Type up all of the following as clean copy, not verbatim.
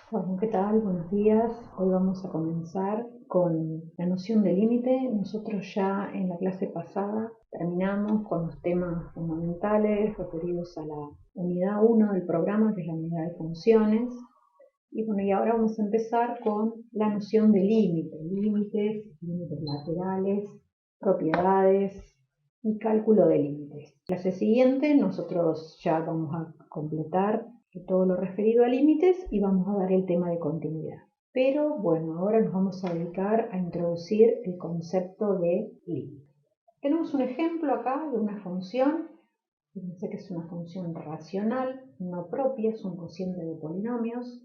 Bueno, ¿qué tal? Buenos días. Hoy vamos a comenzar con la noción de límite. Nosotros ya en la clase pasada terminamos con los temas fundamentales referidos a la unidad 1 del programa, que es la unidad de funciones. Y bueno, y ahora vamos a empezar con la noción de límite, límites laterales, propiedades y cálculo de límites. En la clase siguiente nosotros ya vamos a completar todo lo referido a límites y vamos a dar el tema de continuidad. Pero bueno, ahora nos vamos a dedicar a introducir el concepto de límite. Tenemos un ejemplo acá de una función. Fíjense que es una función racional, no propia, es un cociente de polinomios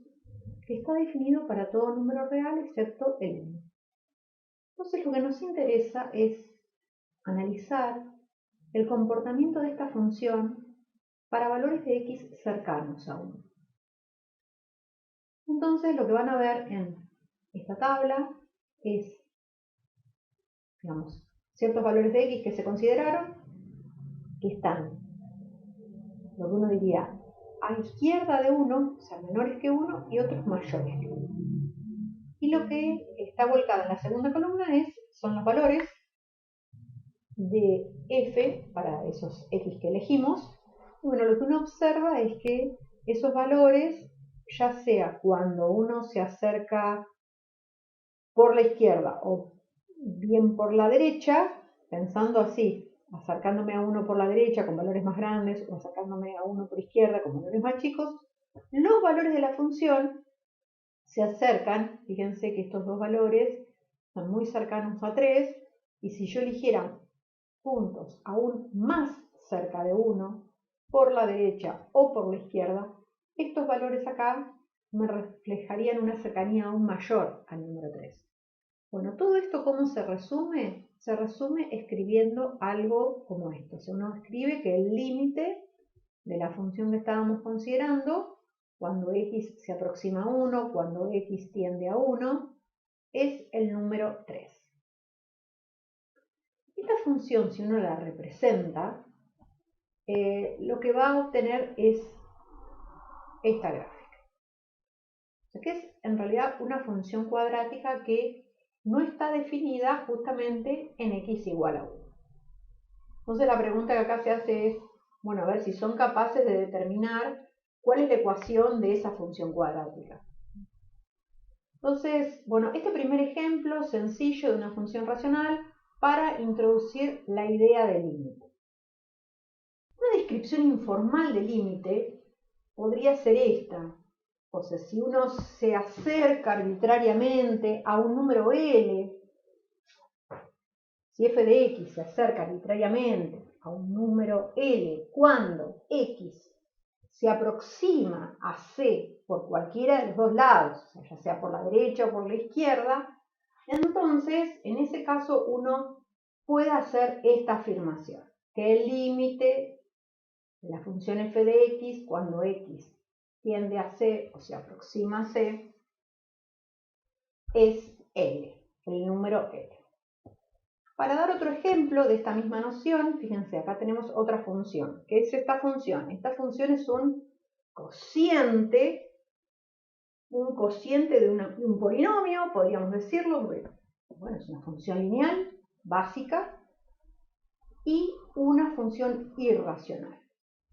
que está definido para todo número real excepto el 1. Entonces lo que nos interesa es analizar el comportamiento de esta función para valores de x cercanos a 1. Entonces lo que van a ver en esta tabla es, digamos, ciertos valores de x que se consideraron, que están, lo que uno diría, a izquierda de 1, o sea, menores que 1, y otros mayores que 1. Y lo que está volcado en la segunda columna son los valores de f para esos x que elegimos. Y bueno, lo que uno observa es que esos valores, ya sea cuando uno se acerca por la izquierda o bien por la derecha, pensando así, acercándome a uno por la derecha con valores más grandes o acercándome a uno por izquierda con valores más chicos, los valores de la función se acercan. Fíjense que estos dos valores son muy cercanos a 3, y si yo eligiera puntos aún más cerca de 1 por la derecha o por la izquierda, estos valores acá me reflejarían una cercanía aún mayor al número 3. Bueno, todo esto, ¿cómo se resume? Se resume escribiendo algo como esto. O sea, uno escribe que el límite de la función que estábamos considerando, cuando x se aproxima a 1, cuando x tiende a 1, es el número 3. Esta función, si uno la representa, lo que va a obtener es esta gráfica. O sea, que es en realidad una función cuadrática que no está definida justamente en x igual a 1. Entonces la pregunta que acá se hace es, bueno, a ver si son capaces de determinar cuál es la ecuación de esa función cuadrática. Entonces, bueno, este primer ejemplo sencillo de una función racional para introducir la idea de límite. Una descripción informal de límite podría ser esta. O sea, si uno se acerca arbitrariamente a un número L, si f de x se acerca arbitrariamente a un número L cuando x se aproxima a C por cualquiera de los dos lados, o sea, ya sea por la derecha o por la izquierda, entonces en ese caso uno puede hacer esta afirmación, que el límite de la función f de x cuando x tiende a C o se aproxima a C es L, el número L. Para dar otro ejemplo de esta misma noción, fíjense, acá tenemos otra función. ¿Qué es esta función? Esta función es un cociente de un polinomio, podríamos decirlo. Bueno, es una función lineal básica y una función irracional.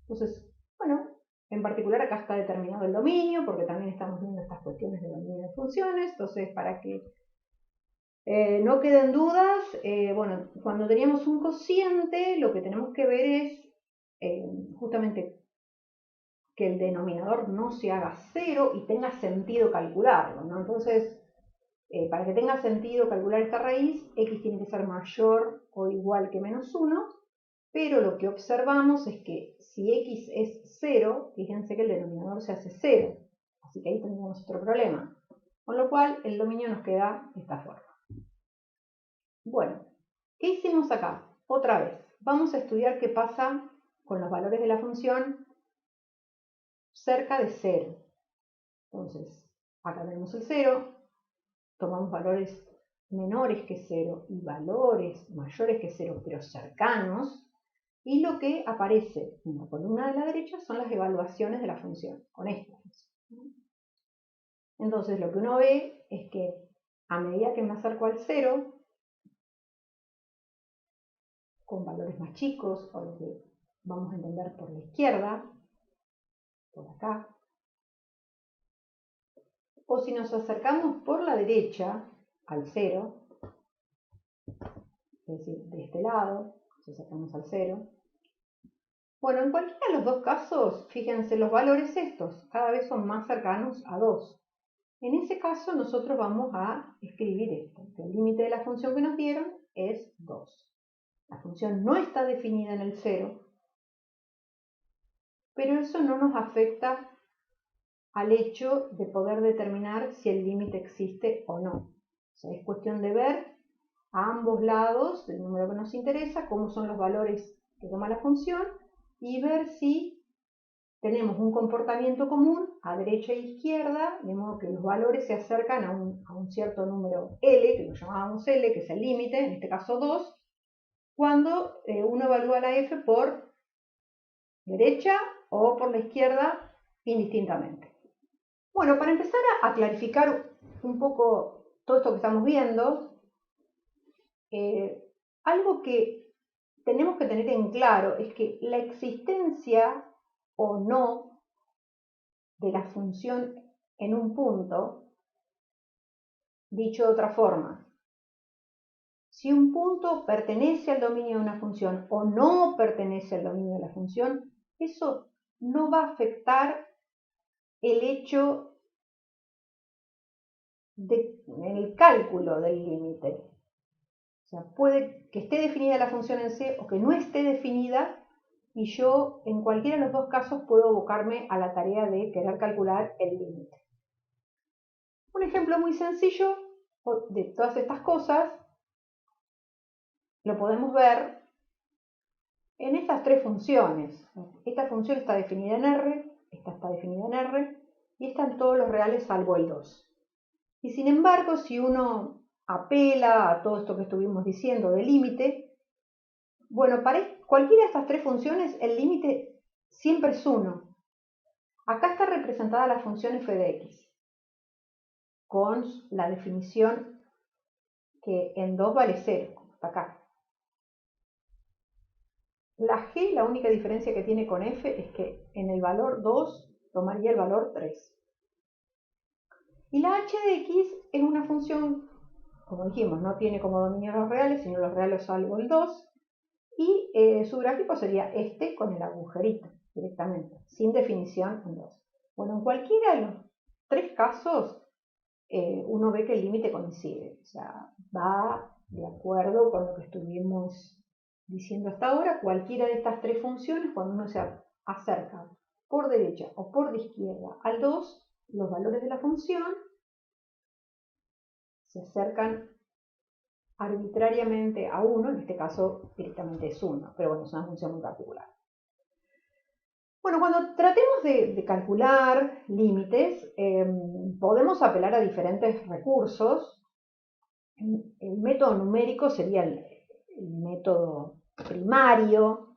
Entonces, bueno, en particular acá está determinado el dominio, porque también estamos viendo estas cuestiones de dominio de funciones. Entonces, para que no queden dudas, bueno, cuando teníamos un cociente, lo que tenemos que ver es justamente que el denominador no se haga cero y tenga sentido calcularlo, ¿no? Entonces, para que tenga sentido calcular esta raíz, x tiene que ser mayor o igual que menos 1, pero lo que observamos es que si x es 0, fíjense que el denominador se hace 0, así que ahí tendríamos otro problema, con lo cual el dominio nos queda de esta forma. Bueno, ¿qué hicimos acá? Otra vez, vamos a estudiar qué pasa con los valores de la función cerca de 0. Entonces, acá tenemos el 0, tomamos valores menores que 0 y valores mayores que 0, pero cercanos, y lo que aparece en la columna de la derecha son las evaluaciones de la función, con esta función. Entonces lo que uno ve es que a medida que me acerco al 0, con valores más chicos, o lo que vamos a entender por la izquierda, por acá, o si nos acercamos por la derecha al 0, es decir, de este lado, nos acercamos al 0. Bueno, en cualquiera de los dos casos, fíjense, los valores estos cada vez son más cercanos a 2. En ese caso, nosotros vamos a escribir esto, que el límite de la función que nos dieron es 2. La función no está definida en el 0, pero eso no nos afecta al hecho de poder determinar si el límite existe o no. O sea, es cuestión de ver a ambos lados del número que nos interesa cómo son los valores que toma la función y ver si tenemos un comportamiento común a derecha e izquierda, de modo que los valores se acercan a un cierto número L, que lo llamábamos L, que es el límite, en este caso 2, cuando uno evalúa la f por derecha o por la izquierda indistintamente. Bueno, para empezar a clarificar un poco todo esto que estamos viendo, algo que tenemos que tener en claro es que la existencia o no de la función en un punto, dicho de otra forma, si un punto pertenece al dominio de una función o no pertenece al dominio de la función, eso no va a afectar el hecho el cálculo del límite. O sea, puede que esté definida la función en C o que no esté definida, y yo en cualquiera de los dos casos puedo abocarme a la tarea de querer calcular el límite. Un ejemplo muy sencillo de todas estas cosas lo podemos ver en estas tres funciones. Esta función está definida en R, esta está definida en R, y están todos los reales salvo el 2. Y sin embargo, si uno apela a todo esto que estuvimos diciendo del límite, bueno, para cualquiera de estas tres funciones el límite siempre es 1. Acá está representada la función f de x, con la definición que en 2 vale 0, hasta acá. La g, la única diferencia que tiene con f es que en el valor 2 tomaría el valor 3. Y la h de x es una función, como dijimos, no tiene como dominio los reales, sino los reales salvo el 2, y su gráfico sería este con el agujerito directamente, sin definición en 2. Bueno, en cualquiera de los tres casos, uno ve que el límite coincide, o sea, va de acuerdo con lo que estuvimos diciendo hasta ahora. Cualquiera de estas tres funciones, cuando uno se acerca por derecha o por izquierda al 2, los valores de la función se acercan arbitrariamente a 1, en este caso directamente es 1, pero bueno, es una función muy particular. Bueno, cuando tratemos de calcular límites, podemos apelar a diferentes recursos. El método numérico sería el método primario,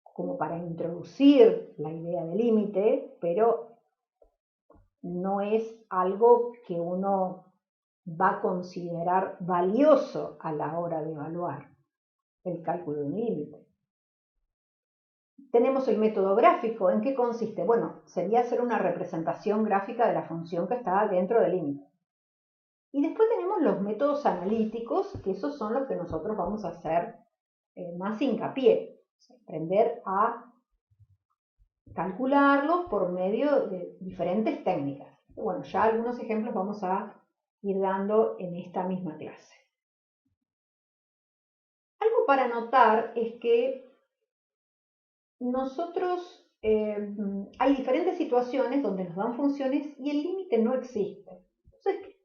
como para introducir la idea de límite, pero no es algo que uno va a considerar valioso a la hora de evaluar el cálculo de un límite. Tenemos el método gráfico. ¿En qué consiste? Bueno, sería hacer una representación gráfica de la función que está dentro del límite. Y después tenemos los métodos analíticos, que esos son los que nosotros vamos a hacer más hincapié. O sea, aprender a calcularlos por medio de diferentes técnicas. Bueno, ya algunos ejemplos vamos a ir dando en esta misma clase. Algo para notar es que nosotros hay diferentes situaciones donde nos dan funciones y el límite no existe. Entonces,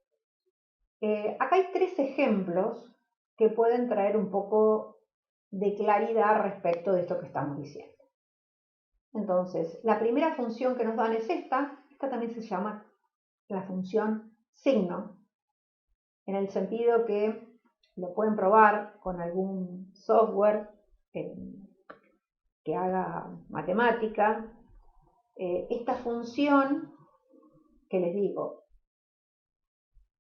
acá hay tres ejemplos que pueden traer un poco de claridad respecto de esto que estamos diciendo. Entonces, la primera función que nos dan es esta también se llama la función signo, en el sentido que lo pueden probar con algún software que haga matemática. Esta función que les digo,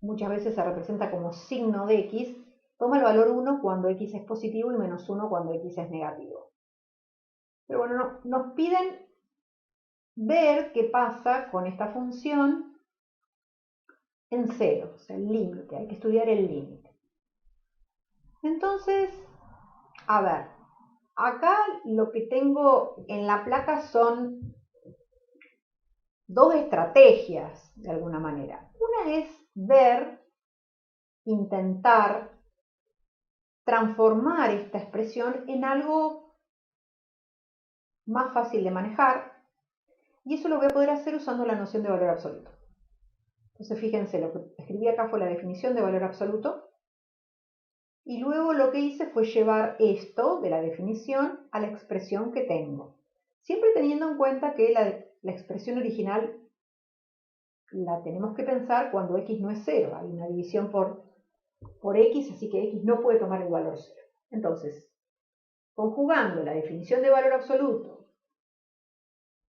muchas veces se representa como signo de x, toma el valor 1 cuando x es positivo y menos 1 cuando x es negativo. Pero bueno, nos piden ver qué pasa con esta función en cero, o sea, el límite, hay que estudiar el límite. Entonces, a ver, acá lo que tengo en la placa son dos estrategias, de alguna manera. Una es ver, intentar transformar esta expresión en algo más fácil de manejar, y eso lo voy a poder hacer usando la noción de valor absoluto. Entonces, fíjense, lo que escribí acá fue la definición de valor absoluto, y luego lo que hice fue llevar esto de la definición a la expresión que tengo. Siempre teniendo en cuenta que la expresión original la tenemos que pensar cuando x no es 0. Hay una división por x, así que x no puede tomar el valor 0. Entonces, conjugando la definición de valor absoluto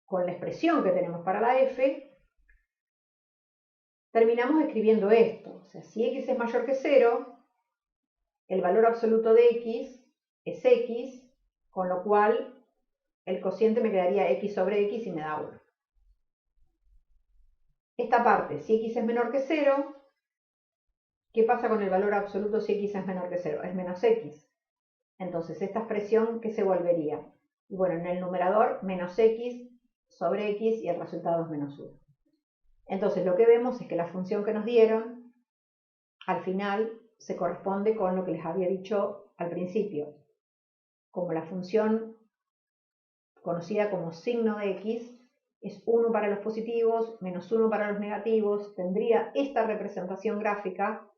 con la expresión que tenemos para la f, terminamos escribiendo esto. O sea, si x es mayor que 0, el valor absoluto de x es x, con lo cual el cociente me quedaría x sobre x y me da 1. Esta parte, si x es menor que 0, ¿qué pasa con el valor absoluto si x es menor que 0? Es menos x. Entonces, esta expresión, ¿qué se volvería? Y bueno, en el numerador, menos x sobre x y el resultado es menos 1. Entonces, lo que vemos es que la función que nos dieron, al final, se corresponde con lo que les había dicho al principio. Como la función conocida como signo de x es 1 para los positivos, menos 1 para los negativos, tendría esta representación gráfica.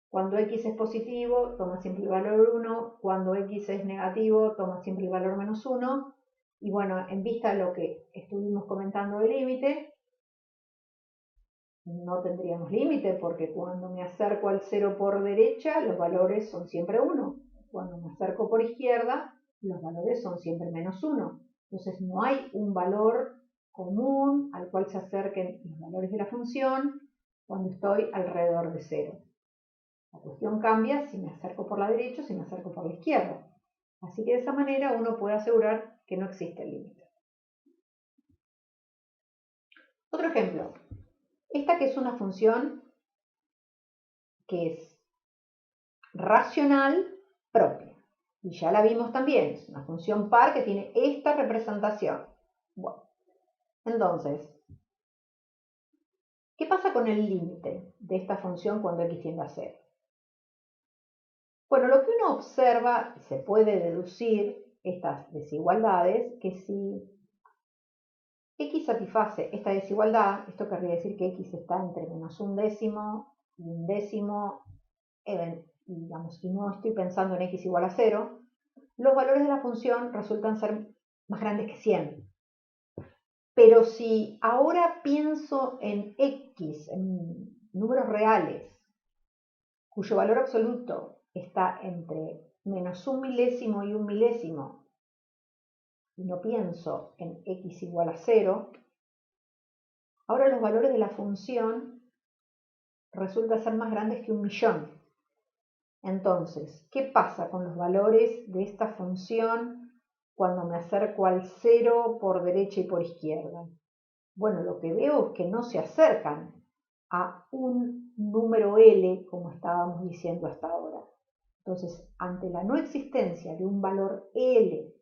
Cuando x es positivo, toma siempre el valor 1, cuando x es negativo, toma siempre el valor menos 1, y bueno, en vista de lo que estuvimos comentando del límite, no tendríamos límite, porque cuando me acerco al 0 por derecha, los valores son siempre 1. Cuando me acerco por izquierda, los valores son siempre menos 1. Entonces no hay un valor común al cual se acerquen los valores de la función cuando estoy alrededor de 0. La cuestión cambia si me acerco por la derecha o si me acerco por la izquierda. Así que de esa manera uno puede asegurar que no existe el límite. Otro ejemplo. Esta que es una función que es racional propia. Y ya la vimos también. Es una función par que tiene esta representación. Bueno, entonces, ¿qué pasa con el límite de esta función cuando x tiende a 0? Bueno, lo que uno observa, se puede deducir estas desigualdades, que si x satisface esta desigualdad, esto querría decir que x está entre menos un décimo y un décimo, digamos, y no estoy pensando en x igual a 0, los valores de la función resultan ser más grandes que 100. Pero si ahora pienso en x, en números reales, cuyo valor absoluto está entre menos un milésimo y un milésimo, y no pienso en x igual a 0, ahora los valores de la función resultan ser más grandes que 1.000.000. Entonces, ¿qué pasa con los valores de esta función cuando me acerco al 0 por derecha y por izquierda? Bueno, lo que veo es que no se acercan a un número L como estábamos diciendo hasta ahora. Entonces, ante la no existencia de un valor L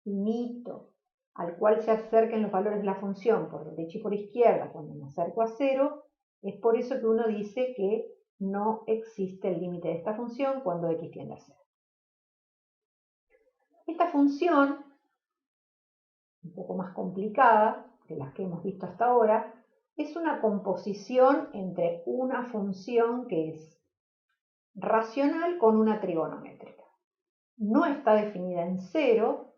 finito al cual se acerquen los valores de la función por derecha y por izquierda cuando me acerco a 0, es por eso que uno dice que no existe el límite de esta función cuando x tiende a 0. Esta función, un poco más complicada que las que hemos visto hasta ahora, es una composición entre una función que es racional con una trigonométrica. No está definida en 0,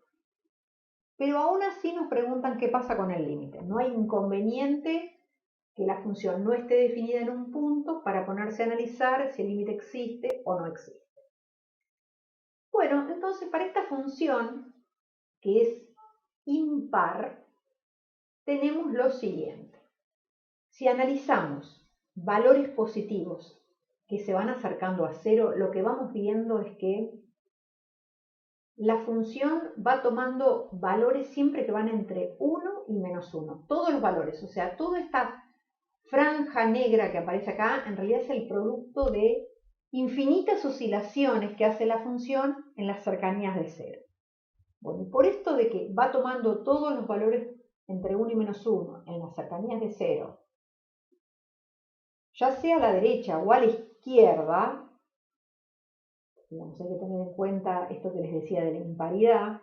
pero aún así nos preguntan qué pasa con el límite. No hay inconveniente que la función no esté definida en un punto para ponerse a analizar si el límite existe o no existe. Bueno, entonces para esta función, que es impar, tenemos lo siguiente. Si analizamos valores positivos que se van acercando a cero, lo que vamos viendo es que la función va tomando valores siempre que van entre 1 y -1. Todos los valores, o sea, toda esta franja negra que aparece acá, en realidad es el producto de infinitas oscilaciones que hace la función en las cercanías de cero. Bueno, y por esto de que va tomando todos los valores entre 1 y -1 en las cercanías de cero, ya sea a la derecha o a la izquierda, digamos, hay que tener en cuenta esto que les decía de la imparidad.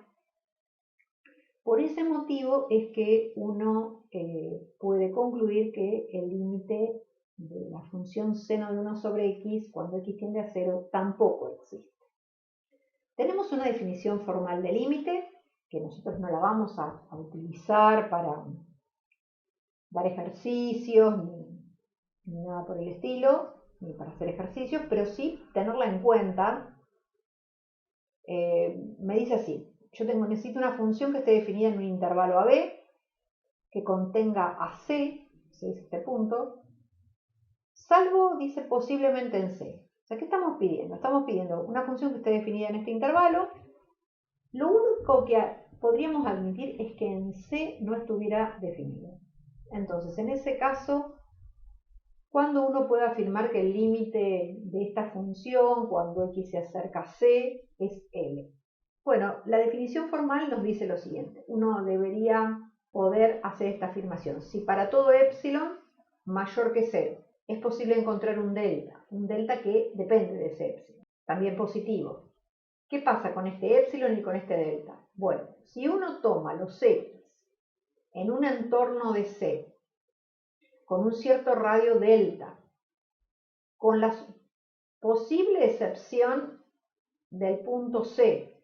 Por ese motivo es que uno puede concluir que el límite de la función seno de 1 sobre x cuando x tiende a 0 tampoco existe. Tenemos una definición formal de límite que nosotros no la vamos a utilizar para dar ejercicios ni nada por el estilo, ni para hacer ejercicios, pero sí tenerla en cuenta. Me dice así: yo necesito una función que esté definida en un intervalo AB, que contenga a C es este punto, salvo, dice, posiblemente en C. O sea, ¿qué estamos pidiendo? Estamos pidiendo una función que esté definida en este intervalo. Lo único que podríamos admitir es que en C no estuviera definido. Entonces, en ese caso, ¿cuándo uno puede afirmar que el límite de esta función, cuando x se acerca a C, es L? Bueno, la definición formal nos dice lo siguiente. Uno debería poder hacer esta afirmación. Si para todo epsilon mayor que 0 es posible encontrar un delta que depende de ese epsilon, también positivo. ¿Qué pasa con este epsilon y con este delta? Bueno, si uno toma los x en un entorno de C, con un cierto radio delta, con la posible excepción del punto C,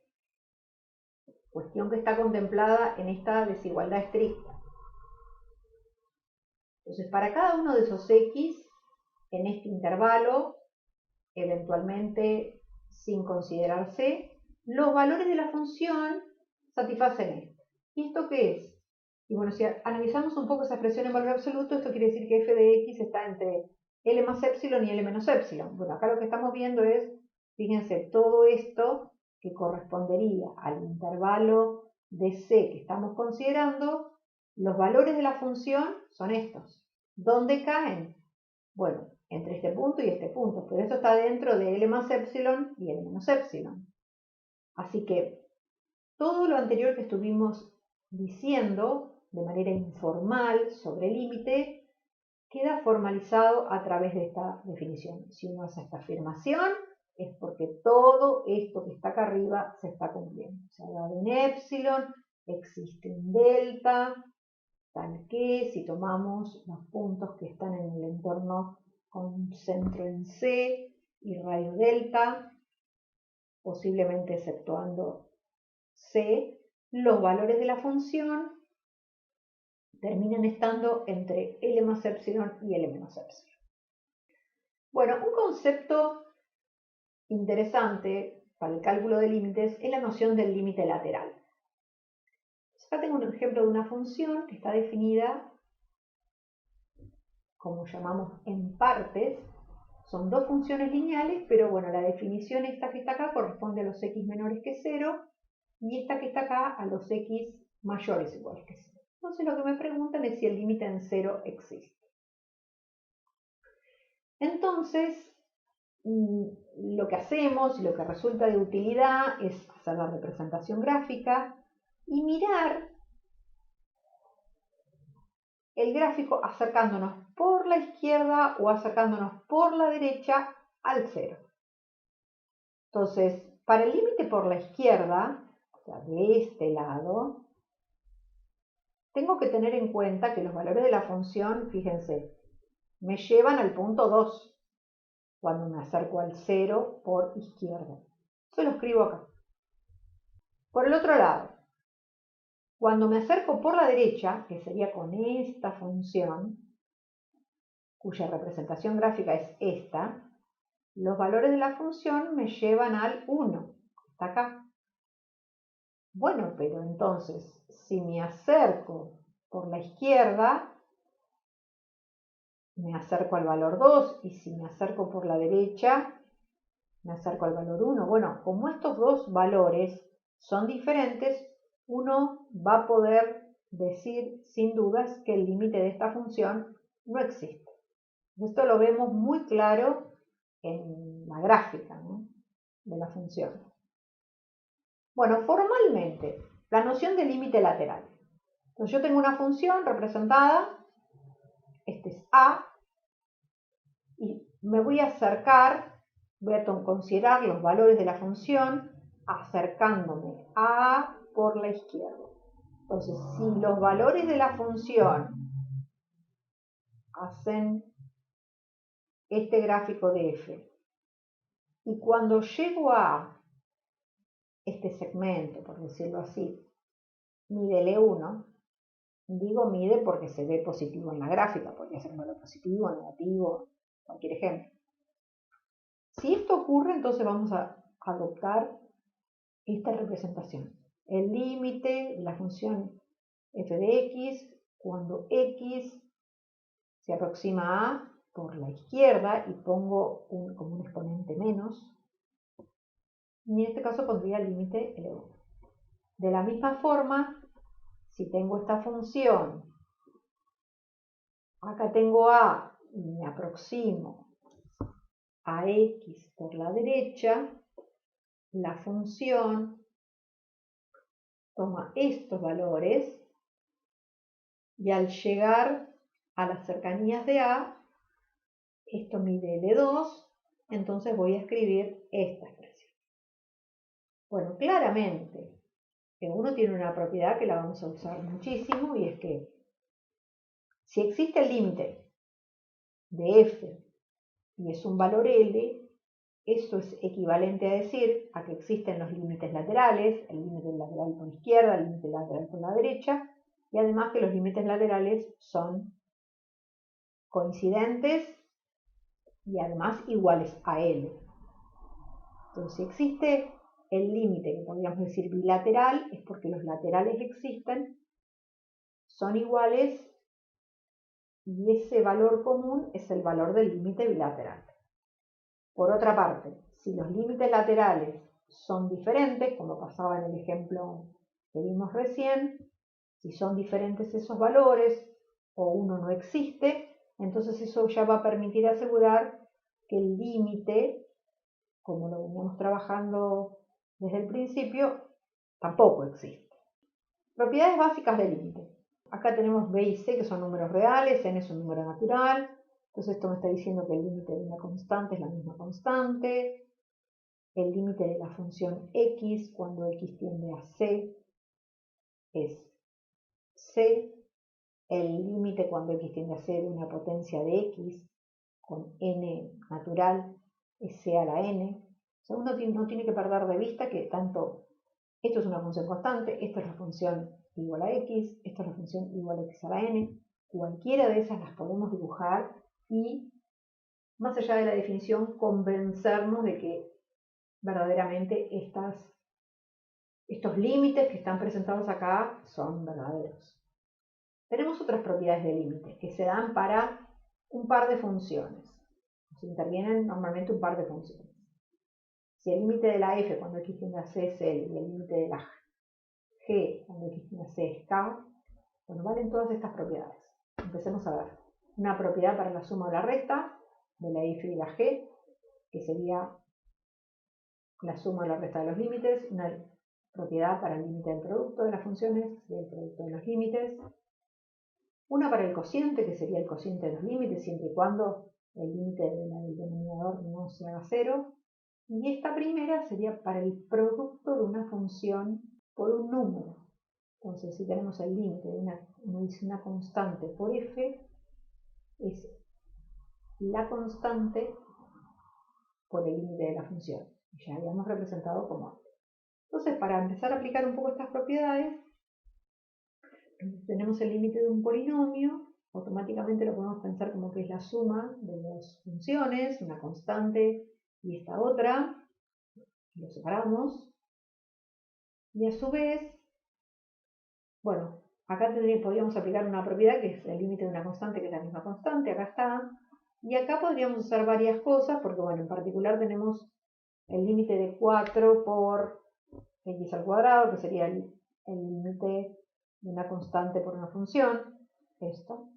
cuestión que está contemplada en esta desigualdad estricta. Entonces, para cada uno de esos x, en este intervalo, eventualmente sin considerar C, los valores de la función satisfacen esto. ¿Y esto qué es? Y bueno, si analizamos un poco esa expresión en valor absoluto, esto quiere decir que f de x está entre L más epsilon y L menos epsilon. Bueno, acá lo que estamos viendo es, fíjense, todo esto que correspondería al intervalo de C que estamos considerando, los valores de la función son estos. ¿Dónde caen? Bueno, entre este punto y este punto, pero esto está dentro de L más epsilon y L menos epsilon. Así que todo lo anterior que estuvimos diciendo de manera informal sobre el límite queda formalizado a través de esta definición. Si uno hace esta afirmación es porque todo esto que está acá arriba se está cumpliendo. O sea, dado un epsilon, existe un delta, tal que si tomamos los puntos que están en el entorno con un centro en C y radio delta, posiblemente exceptuando C, los valores de la función terminan estando entre L más epsilon y L menos epsilon. Bueno, un concepto interesante para el cálculo de límites es la noción del límite lateral. Acá tengo un ejemplo de una función que está definida, como llamamos, en partes. Son dos funciones lineales, pero bueno, la definición esta que está acá corresponde a los x menores que 0 y esta que está acá a los x mayores o iguales que 0. Entonces lo que me preguntan es si el límite en 0 existe. Entonces, lo que hacemos y lo que resulta de utilidad es hacer la representación gráfica y mirar el gráfico acercándonos por la izquierda o acercándonos por la derecha al 0. Entonces, para el límite por la izquierda, o sea, de este lado, tengo que tener en cuenta que los valores de la función, fíjense, me llevan al punto 2 cuando me acerco al 0 por izquierda. Eso lo escribo acá. Por el otro lado, cuando me acerco por la derecha, que sería con esta función, cuya representación gráfica es esta, los valores de la función me llevan al 1, está acá. Bueno, pero entonces, si me acerco por la izquierda, me acerco al valor 2 y si me acerco por la derecha, me acerco al valor 1. Bueno, como estos dos valores son diferentes, uno va a poder decir sin dudas que el límite de esta función no existe. Esto lo vemos muy claro en la gráfica, ¿no?, de la función. Bueno, formalmente, la noción de límite lateral. Entonces yo tengo una función representada, este es A, y me voy a acercar, voy a considerar los valores de la función acercándome a A por la izquierda. Entonces, si los valores de la función hacen este gráfico de f, y cuando llego a este segmento, por decirlo así, mide L1, digo mide porque se ve positivo en la gráfica, podría ser un valor positivo, negativo, cualquier ejemplo. Si esto ocurre, entonces vamos a adoptar esta representación. El límite de la función f de x cuando x se aproxima a A por la izquierda y pongo como un exponente menos. Y en este caso pondría el límite L1. De la misma forma, si tengo esta función, acá tengo A y me aproximo a x por la derecha, la función toma estos valores y al llegar a las cercanías de A, esto mide L2, entonces voy a escribir esta expresión. Bueno, claramente, uno tiene una propiedad que la vamos a usar muchísimo y es que si existe el límite de f y es un valor L, eso es equivalente a decir a que existen los límites laterales, el límite lateral por la izquierda, el límite lateral por la derecha, y además que los límites laterales son coincidentes y además iguales a L. Entonces, si existe el límite, que podríamos decir bilateral, es porque los laterales existen, son iguales y ese valor común es el valor del límite bilateral. Por otra parte, si los límites laterales son diferentes, como pasaba en el ejemplo que vimos recién, si son diferentes esos valores o uno no existe, entonces eso ya va a permitir asegurar que el límite, como lo veníamos trabajando desde el principio, tampoco existe. Propiedades básicas del límite. Acá tenemos b y c, que son números reales, n es un número natural. Entonces esto me está diciendo que el límite de una constante es la misma constante. El límite de la función x cuando x tiende a c es c. El límite cuando x tiende a c de una potencia de x con n natural es c a la n. O sea, uno no tiene que perder de vista que tanto esto es una función constante, esto es la función igual a x, esto es la función igual a x a la n. Cualquiera de esas las podemos dibujar y, más allá de la definición, convencernos de que verdaderamente estos límites que están presentados acá son verdaderos. Tenemos otras propiedades de límites que se dan para un par de funciones. Se intervienen normalmente un par de funciones. Si el límite de la f cuando x tiende a c es L y el límite de la g cuando x tiende a c es k, bueno, valen todas estas propiedades. Empecemos a ver. Una propiedad para la suma o la resta de la f y la g, que sería la suma o la resta de los límites. Una propiedad para el límite del producto de las funciones, del producto de los límites. Una para el cociente, que sería el cociente de los límites, siempre y cuando el límite del denominador no se haga cero. Y esta primera sería para el producto de una función por un número. Entonces, si tenemos el límite de una constante por f, es la constante por el límite de la función. Ya habíamos representado como antes. Entonces, para empezar a aplicar un poco estas propiedades, tenemos el límite de un polinomio, automáticamente lo podemos pensar como que es la suma de dos funciones, una constante y esta otra, lo separamos, y a su vez, bueno, acá podríamos aplicar una propiedad que es el límite de una constante, que es la misma constante, acá está. Y acá podríamos usar varias cosas, porque bueno, en particular tenemos el límite de 4 por x al cuadrado, que sería el límite de una constante por una función, esto.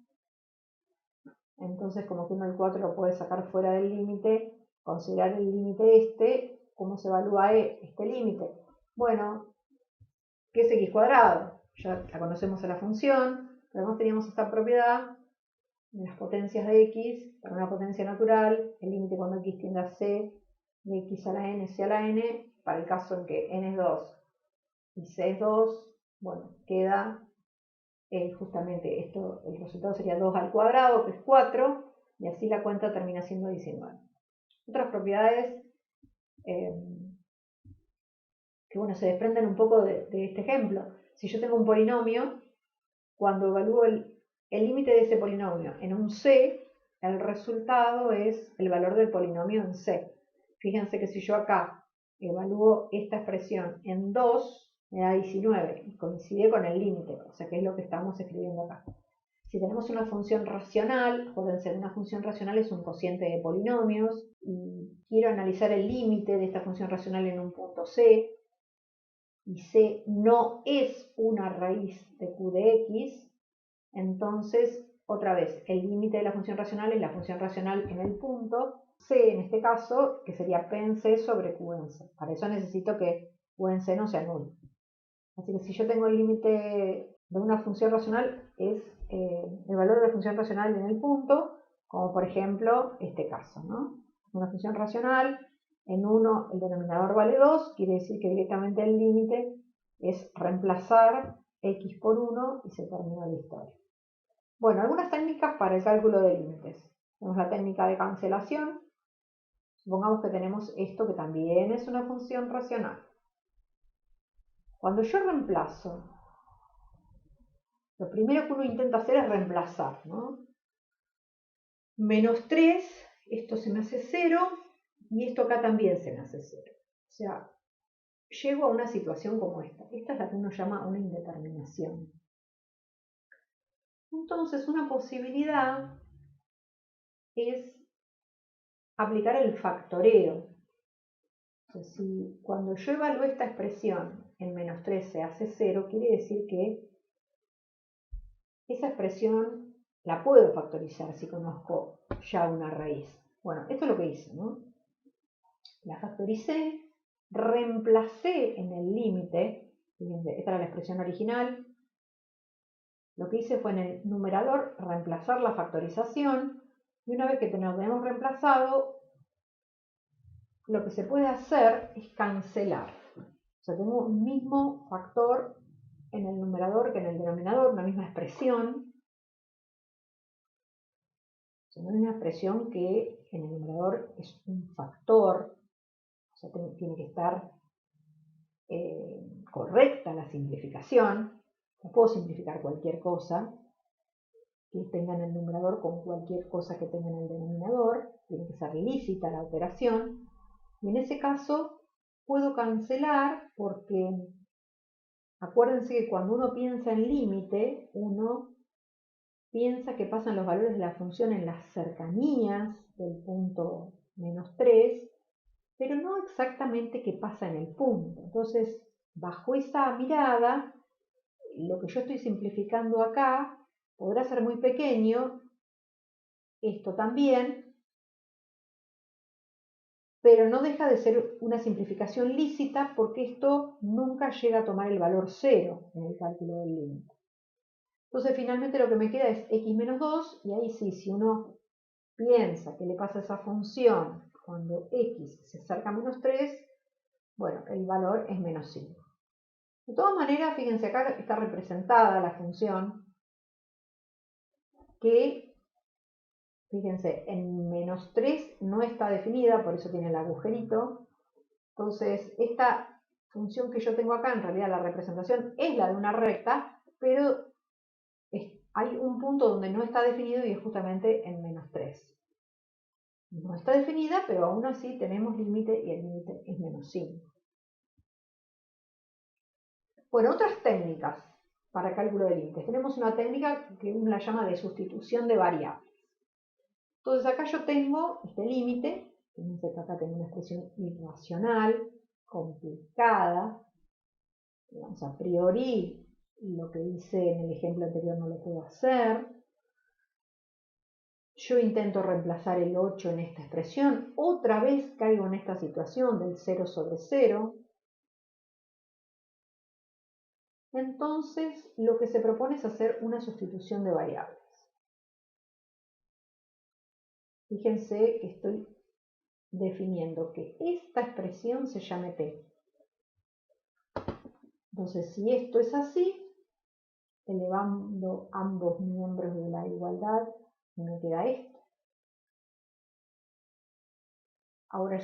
Entonces, como que uno el 4 lo puede sacar fuera del límite, considerar el límite ¿cómo se evalúa este límite? Bueno, ¿qué es x cuadrado? Ya la conocemos a la función, pero además teníamos esta propiedad de las potencias de x para una potencia natural, el límite cuando x tiende a c de x a la n, c a la n, para el caso en que n es 2 y c es 2, bueno, queda justamente esto, el resultado sería 2 al cuadrado, que es 4, y así la cuenta termina siendo 19. Otras propiedades que bueno, se desprenden un poco de este ejemplo. Si yo tengo un polinomio, cuando evalúo el límite de ese polinomio en un c, el resultado es el valor del polinomio en c. Fíjense que si yo acá evalúo esta expresión en 2, me da 19 y coincide con el límite, o sea que es lo que estamos escribiendo acá. Si tenemos una función racional, acuérdense, una función racional es un cociente de polinomios, y quiero analizar el límite de esta función racional en un punto c, y c no es una raíz de q de x, entonces, otra vez, el límite de la función racional es la función racional en el punto c, en este caso, que sería p en c sobre q en c. Para eso necesito que q en c no sea nulo. Así que si yo tengo el límite de una función racional, es el valor de la función racional en el punto, como por ejemplo este caso, ¿no? Una función racional, en 1 el denominador vale 2, quiere decir que directamente el límite es reemplazar x por 1 y se termina la historia. Bueno, algunas técnicas para el cálculo de límites. Tenemos la técnica de cancelación. Supongamos que tenemos esto que también es una función racional. Cuando yo reemplazo, lo primero que uno intenta hacer es reemplazar, ¿no? Menos 3, esto se me hace 0, y esto acá también se me hace 0. O sea, llego a una situación como esta. Esta es la que uno llama una indeterminación. Entonces, una posibilidad es aplicar el factoreo. Entonces, si cuando yo evalúo esta expresión en menos 3 se hace 0, quiere decir que esa expresión la puedo factorizar si conozco ya una raíz. Bueno, esto es lo que hice, ¿no? La factoricé, reemplacé en el límite, esta era la expresión original, lo que hice fue en el numerador reemplazar la factorización, y una vez que nos hemos reemplazado, lo que se puede hacer es cancelar. O sea, tengo un mismo factor en el numerador que en el denominador, una misma expresión. O sea, no es una expresión que en el numerador es un factor, o sea, tiene que estar correcta la simplificación. No puedo simplificar cualquier cosa que tenga en el numerador con cualquier cosa que tenga en el denominador. Tiene que ser lícita la operación. Y en ese caso puedo cancelar porque acuérdense que cuando uno piensa en límite, uno piensa que pasan los valores de la función en las cercanías del punto menos 3, pero no exactamente qué pasa en el punto. Entonces, bajo esa mirada, lo que yo estoy simplificando acá podrá ser muy pequeño, esto también, pero no deja de ser una simplificación lícita porque esto nunca llega a tomar el valor 0 en el cálculo del límite. Entonces finalmente lo que me queda es x menos 2, y ahí sí, si uno piensa qué le pasa a esa función cuando x se acerca a menos 3, bueno, el valor es menos 5. De todas maneras, fíjense, acá está representada la función que, fíjense, en menos 3 no está definida, por eso tiene el agujerito. Entonces, esta función que yo tengo acá, en realidad la representación es la de una recta, pero hay un punto donde no está definido y es justamente en menos 3. No está definida, pero aún así tenemos límite y el límite es menos 5. Bueno, otras técnicas. para cálculo de límites. Tenemos una técnica que uno la llama de sustitución de variables. Entonces acá yo tengo este límite, fíjense que acá tengo una expresión irracional, complicada, digamos, a priori lo que hice en el ejemplo anterior no lo puedo hacer. Yo intento reemplazar el 8 en esta expresión, otra vez caigo en esta situación del 0 sobre 0. Entonces, lo que se propone es hacer una sustitución de variables. Fíjense que estoy definiendo que esta expresión se llame t. Entonces, si esto es así, elevando ambos miembros de la igualdad, me queda esto. Ahora,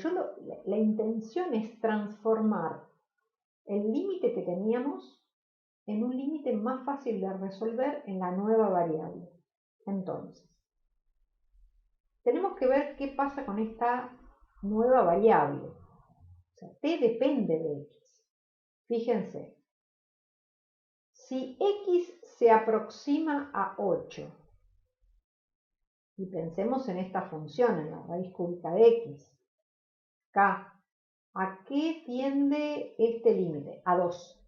la intención es transformar el límite que teníamos en un límite más fácil de resolver en la nueva variable. Entonces, tenemos que ver qué pasa con esta nueva variable. O sea, t depende de x. Fíjense, si x se aproxima a 8, y pensemos en esta función, en la raíz cúbica de x, k, ¿a qué tiende este límite? A 2.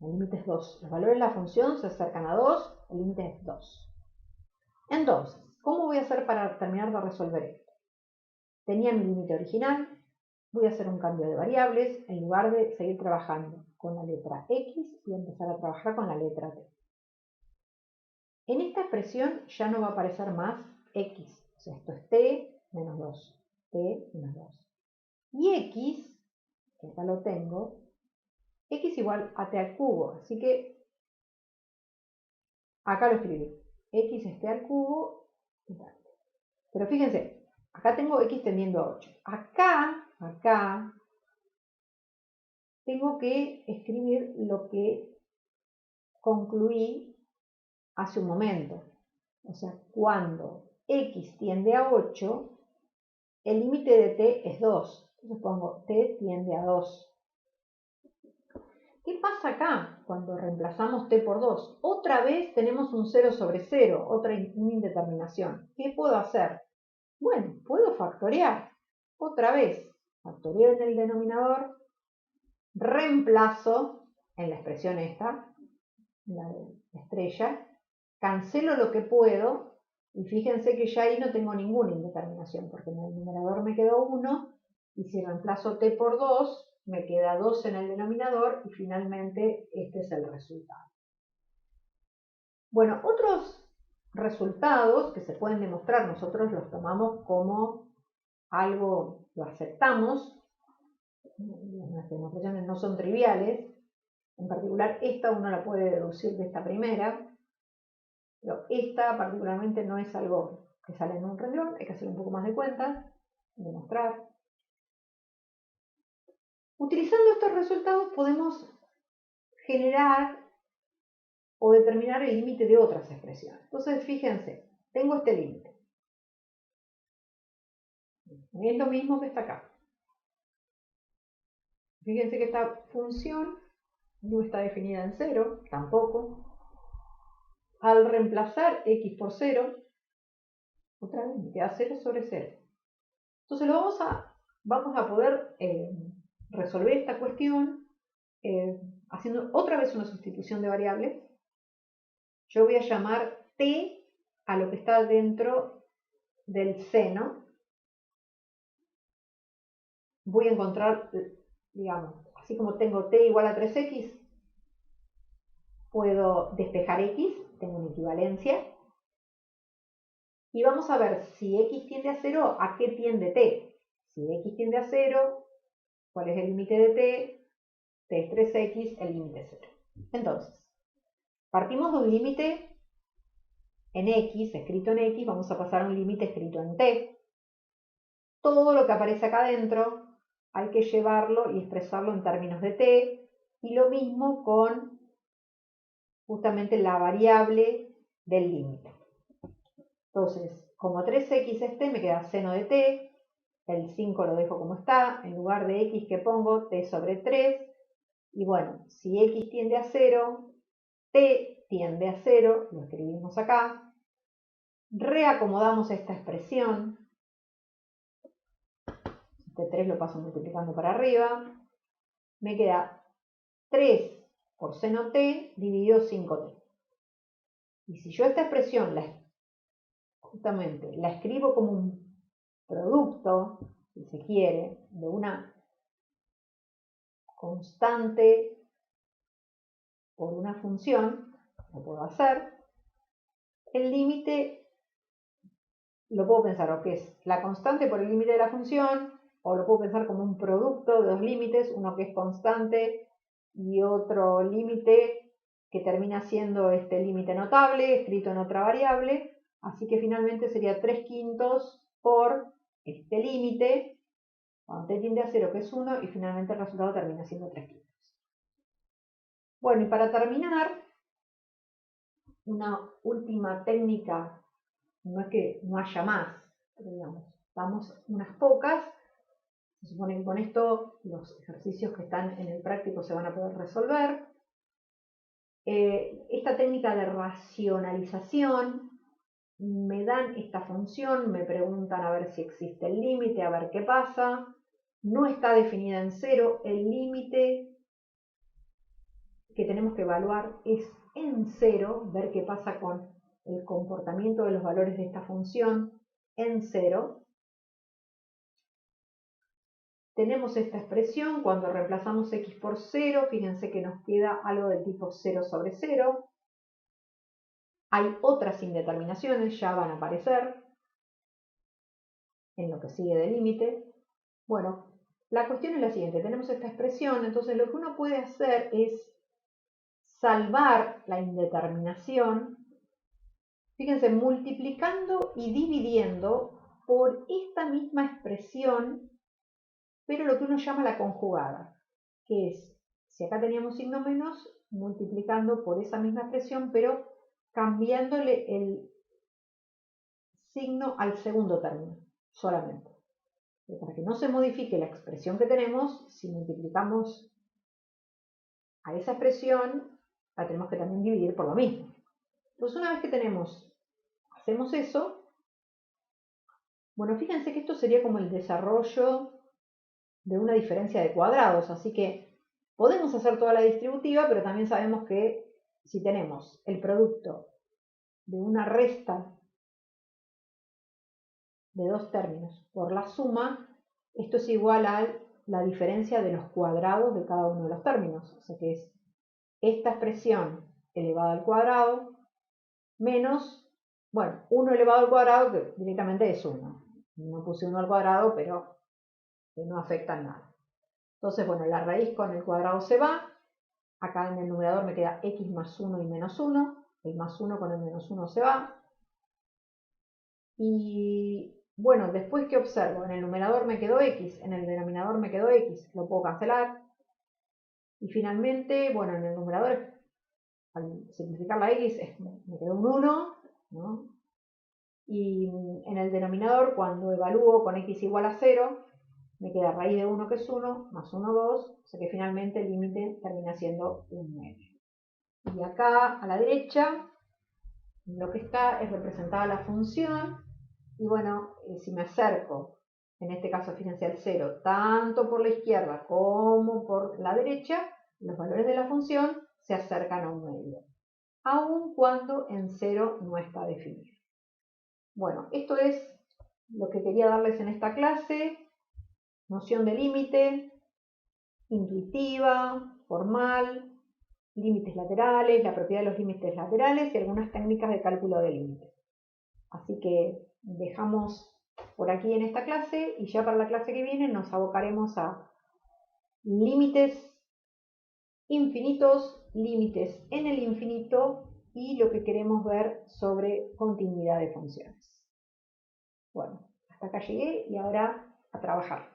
El límite es 2. Los valores de la función se acercan a 2, el límite es 2. Entonces, ¿cómo voy a hacer para terminar de resolver esto? Tenía mi límite original, voy a hacer un cambio de variables, en lugar de seguir trabajando con la letra x, voy a empezar a trabajar con la letra t. En esta expresión ya no va a aparecer más x, o sea, esto es t menos 2, t menos 2. Y x, que acá lo tengo, x igual a t al cubo, así que acá lo escribí, x es t al cubo, y tal. Pero fíjense, acá tengo x tendiendo a 8. Acá tengo que escribir lo que concluí hace un momento. O sea, cuando x tiende a 8, el límite de t es 2. Entonces pongo t tiende a 2. ¿Qué pasa acá cuando reemplazamos t por 2? Otra vez tenemos un 0 sobre 0, otra indeterminación. ¿Qué puedo hacer? Bueno, puedo factorear. Otra vez, factoreo en el denominador, reemplazo en la expresión esta, la de estrella, cancelo lo que puedo y fíjense que ya ahí no tengo ninguna indeterminación porque en el numerador me quedó 1 y si reemplazo t por 2 me queda 2 en el denominador y finalmente este es el resultado. Bueno, otros resultados que se pueden demostrar, nosotros los tomamos como algo, lo aceptamos, las demostraciones no son triviales, en particular esta uno la puede deducir de esta primera, pero esta particularmente no es algo que sale en un renglón, hay que hacer un poco más de cuenta, demostrar. Utilizando estos resultados podemos generar o determinar el límite de otras expresiones. Entonces, fíjense, tengo este límite. Es lo mismo que está acá. Fíjense que esta función no está definida en 0, tampoco. Al reemplazar x por 0, otra vez me queda 0 sobre 0. Entonces vamos a poder resolver esta cuestión haciendo otra vez una sustitución de variables. Yo voy a llamar t a lo que está dentro del seno. Voy a encontrar, digamos, así como tengo t igual a 3x, puedo despejar x, tengo una equivalencia. Y vamos a ver si x tiende a 0, ¿a qué tiende t? Si x tiende a 0, ¿cuál es el límite de t? T es 3x, el límite es 0. Entonces, partimos de un límite en x, escrito en x, vamos a pasar a un límite escrito en t. Todo lo que aparece acá adentro hay que llevarlo y expresarlo en términos de t, y lo mismo con justamente la variable del límite. Entonces, como 3x es t, me queda seno de t, el 5 lo dejo como está, en lugar de x que pongo, t sobre 3, y bueno, si x tiende a 0, t tiende a 0, lo escribimos acá, reacomodamos esta expresión, este 3 lo paso multiplicando para arriba, me queda 3 por seno t dividido 5t. Y si yo esta expresión justamente la escribo como un producto, si se quiere, de una constante por una función, lo puedo hacer, el límite lo puedo pensar o que es la constante por el límite de la función, o lo puedo pensar como un producto de dos límites, uno que es constante y otro límite que termina siendo este límite notable, escrito en otra variable, así que finalmente sería 3/5 por este límite, cuando t tiende a 0 que es 1, y finalmente el resultado termina siendo 3/5. Bueno, y para terminar, una última técnica, no es que no haya más, pero digamos, vamos unas pocas. Se supone que con esto los ejercicios que están en el práctico se van a poder resolver. Esta técnica de racionalización, me dan esta función, me preguntan a ver si existe el límite, a ver qué pasa. No está definida en 0, el límite que tenemos que evaluar es en 0, ver qué pasa con el comportamiento de los valores de esta función en 0. Tenemos esta expresión, cuando reemplazamos x por 0, fíjense que nos queda algo del tipo 0 sobre 0. Hay otras indeterminaciones, ya van a aparecer en lo que sigue del límite. Bueno, la cuestión es la siguiente, tenemos esta expresión, entonces lo que uno puede hacer es salvar la indeterminación, fíjense, multiplicando y dividiendo por esta misma expresión, pero lo que uno llama la conjugada, que es, si acá teníamos signo menos, multiplicando por esa misma expresión, pero cambiándole el signo al segundo término, solamente. Para que no se modifique la expresión que tenemos, si multiplicamos a esa expresión, la tenemos que también dividir por lo mismo. Entonces, una vez que hacemos eso, bueno, fíjense que esto sería como el desarrollo de una diferencia de cuadrados, así que podemos hacer toda la distributiva, pero también sabemos que si tenemos el producto de una resta de dos términos por la suma, esto es igual a la diferencia de los cuadrados de cada uno de los términos, o sea que es esta expresión elevada al cuadrado menos, bueno, 1 elevado al cuadrado, que directamente es 1. No puse 1 al cuadrado, pero que no afecta en nada. Entonces, bueno, la raíz con el cuadrado se va. Acá en el numerador me queda x más 1 y menos 1. El más 1 con el menos 1 se va. Y bueno, después que observo, en el numerador me quedó x, en el denominador me quedó x, lo puedo cancelar. Y finalmente, bueno, en el numerador, al simplificar la x, me quedó un 1, ¿no? Y en el denominador, cuando evalúo con x igual a 0, me queda raíz de 1 que es 1, más 1, 2, o sea que finalmente el límite termina siendo un medio. Y acá a la derecha, lo que está es representada la función, y bueno, si me acerco, en este caso fíjense al 0, tanto por la izquierda como por la derecha, los valores de la función se acercan a un medio, aun cuando en 0 no está definido. Bueno, esto es lo que quería darles en esta clase. Noción de límite, intuitiva, formal, límites laterales, la propiedad de los límites laterales y algunas técnicas de cálculo de límites. Así que dejamos por aquí en esta clase y ya para la clase que viene nos abocaremos a límites infinitos, límites en el infinito y lo que queremos ver sobre continuidad de funciones. Bueno, hasta acá llegué y ahora a trabajar.